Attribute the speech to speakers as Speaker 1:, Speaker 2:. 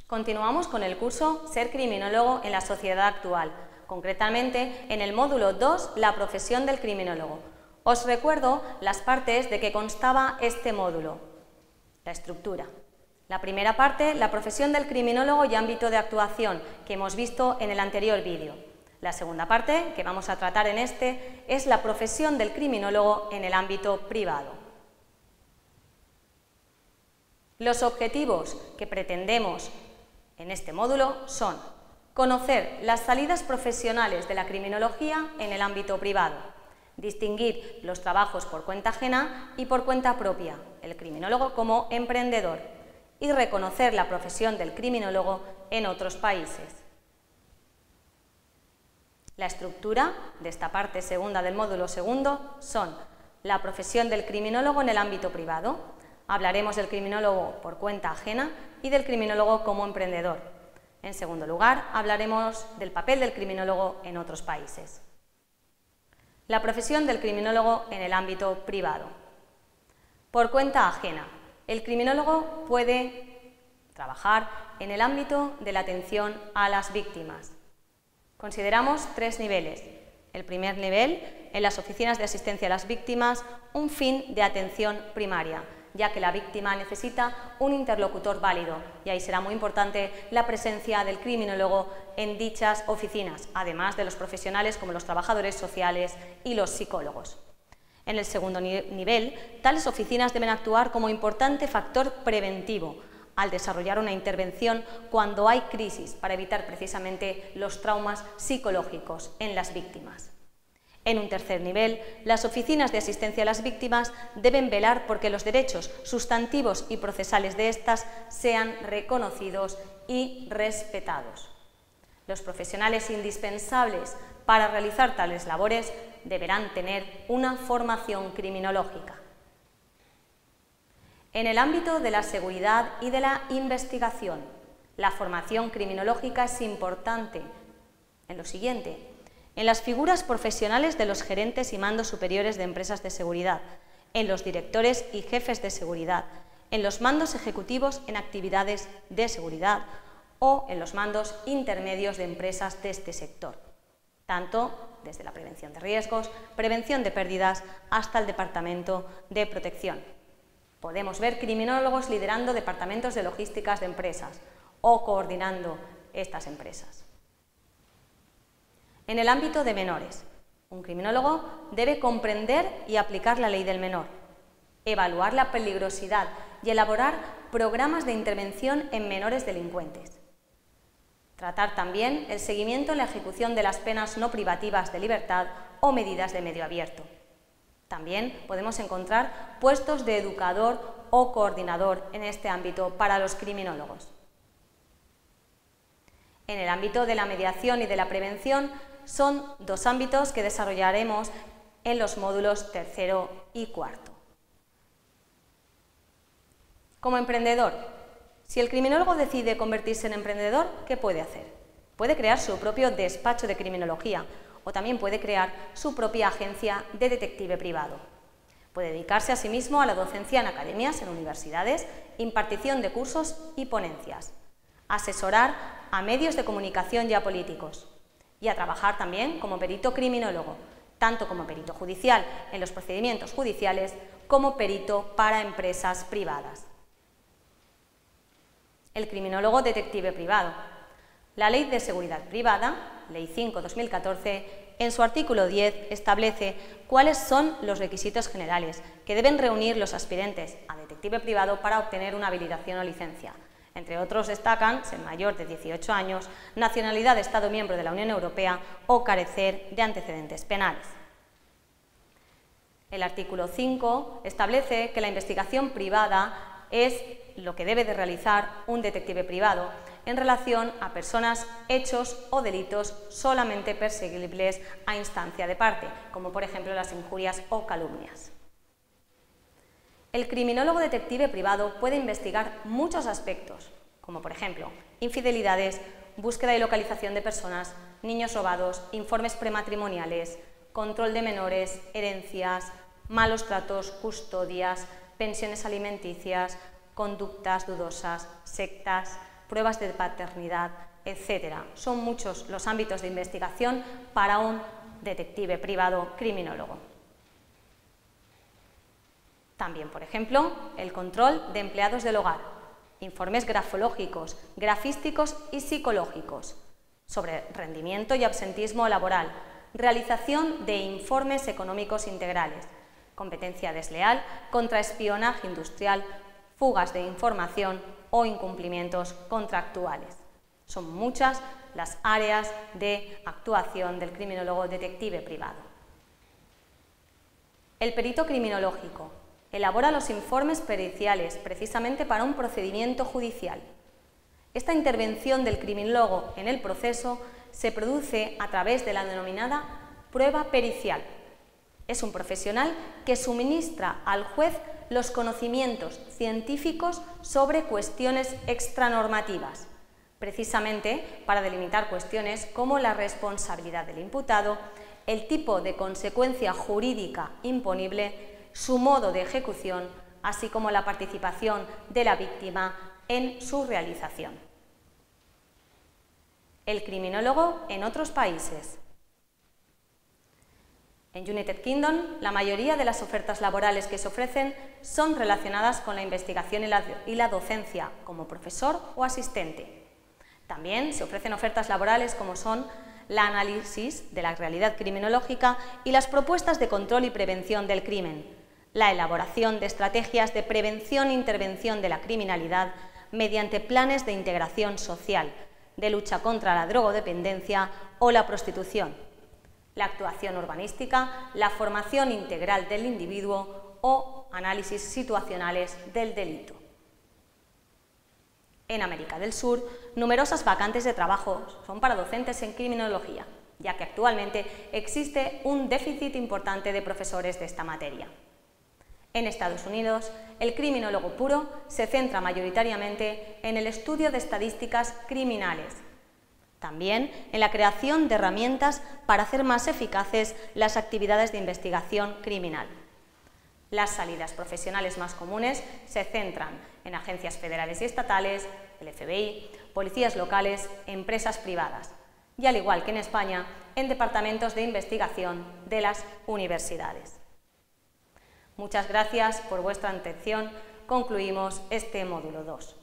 Speaker 1: Continuamos con el curso Ser criminólogo en la sociedad actual, concretamente en el módulo 2, la profesión del criminólogo. Os recuerdo las partes de que constaba este módulo. La estructura. La primera parte, la profesión del criminólogo y ámbito de actuación, que hemos visto en el anterior vídeo. La segunda parte, que vamos a tratar en este, es la profesión del criminólogo en el ámbito privado. Los objetivos que pretendemos en este módulo son conocer las salidas profesionales de la criminología en el ámbito privado, distinguir los trabajos por cuenta ajena y por cuenta propia, el criminólogo como emprendedor, y reconocer la profesión del criminólogo en otros países. La estructura de esta parte segunda del módulo segundo son la profesión del criminólogo en el ámbito privado. Hablaremos del criminólogo por cuenta ajena y del criminólogo como emprendedor. En segundo lugar, hablaremos del papel del criminólogo en otros países. La profesión del criminólogo en el ámbito privado. Por cuenta ajena, el criminólogo puede trabajar en el ámbito de la atención a las víctimas. Consideramos 3 niveles. El primer nivel, en las oficinas de asistencia a las víctimas, un fin de atención primaria, ya que la víctima necesita un interlocutor válido y ahí será muy importante la presencia del criminólogo en dichas oficinas, además de los profesionales como los trabajadores sociales y los psicólogos. En el segundo nivel, tales oficinas deben actuar como importante factor preventivo al desarrollar una intervención cuando hay crisis para evitar precisamente los traumas psicológicos en las víctimas. En un tercer nivel, las oficinas de asistencia a las víctimas deben velar porque los derechos sustantivos y procesales de estas sean reconocidos y respetados. Los profesionales indispensables para realizar tales labores deberán tener una formación criminológica. En el ámbito de la seguridad y de la investigación, la formación criminológica es importante en lo siguiente: en las figuras profesionales de los gerentes y mandos superiores de empresas de seguridad, en los directores y jefes de seguridad, en los mandos ejecutivos en actividades de seguridad o en los mandos intermedios de empresas de este sector, tanto desde la prevención de riesgos, prevención de pérdidas, hasta el departamento de protección. Podemos ver criminólogos liderando departamentos de logísticas de empresas o coordinando estas empresas. En el ámbito de menores, un criminólogo debe comprender y aplicar la ley del menor, evaluar la peligrosidad y elaborar programas de intervención en menores delincuentes. Tratar también el seguimiento en la ejecución de las penas no privativas de libertad o medidas de medio abierto. También podemos encontrar puestos de educador o coordinador en este ámbito para los criminólogos. En el ámbito de la mediación y de la prevención son 2 ámbitos que desarrollaremos en los módulos tercero y cuarto. Como emprendedor, si el criminólogo decide convertirse en emprendedor, ¿qué puede hacer? Puede crear su propio despacho de criminología o también puede crear su propia agencia de detective privado. Puede dedicarse asimismo a la docencia en academias, en universidades, impartición de cursos y ponencias, asesorar a medios de comunicación y a políticos, y a trabajar también como perito criminólogo, tanto como perito judicial en los procedimientos judiciales como perito para empresas privadas. El criminólogo detective privado. La Ley de Seguridad Privada, Ley 5/2014, en su artículo 10 establece cuáles son los requisitos generales que deben reunir los aspirantes a detective privado para obtener una habilitación o licencia. Entre otros destacan ser mayor de 18 años, nacionalidad de Estado miembro de la Unión Europea o carecer de antecedentes penales. El artículo 5 establece que la investigación privada es lo que debe de realizar un detective privado en relación a personas, hechos o delitos solamente perseguibles a instancia de parte, como por ejemplo las injurias o calumnias. El criminólogo detective privado puede investigar muchos aspectos, como por ejemplo infidelidades, búsqueda y localización de personas, niños robados, informes prematrimoniales, control de menores, herencias, malos tratos, custodias, pensiones alimenticias, conductas dudosas, sectas, pruebas de paternidad, etc. Son muchos los ámbitos de investigación para un detective privado criminólogo. También, por ejemplo, el control de empleados del hogar, informes grafológicos, grafísticos y psicológicos sobre rendimiento y absentismo laboral, realización de informes económicos integrales, competencia desleal, contraespionaje industrial, fugas de información o incumplimientos contractuales. Son muchas las áreas de actuación del criminólogo detective privado. El perito criminológico elabora los informes periciales precisamente para un procedimiento judicial. Esta intervención del criminólogo en el proceso se produce a través de la denominada prueba pericial. Es un profesional que suministra al juez los conocimientos científicos sobre cuestiones extranormativas, precisamente para delimitar cuestiones como la responsabilidad del imputado, el tipo de consecuencia jurídica imponible, su modo de ejecución, así como la participación de la víctima en su realización. El criminólogo en otros países. En United Kingdom, la mayoría de las ofertas laborales que se ofrecen son relacionadas con la investigación y la docencia, como profesor o asistente. También se ofrecen ofertas laborales como son la análisis de la realidad criminológica y las propuestas de control y prevención del crimen, la elaboración de estrategias de prevención e intervención de la criminalidad mediante planes de integración social, de lucha contra la drogodependencia o la prostitución, la actuación urbanística, la formación integral del individuo o análisis situacionales del delito. En América del Sur, numerosas vacantes de trabajo son para docentes en criminología, ya que actualmente existe un déficit importante de profesores de esta materia. En Estados Unidos, el criminólogo puro se centra mayoritariamente en el estudio de estadísticas criminales, también en la creación de herramientas para hacer más eficaces las actividades de investigación criminal. Las salidas profesionales más comunes se centran en agencias federales y estatales, el FBI, policías locales, empresas privadas y, al igual que en España, en departamentos de investigación de las universidades. Muchas gracias por vuestra atención. Concluimos este módulo 2.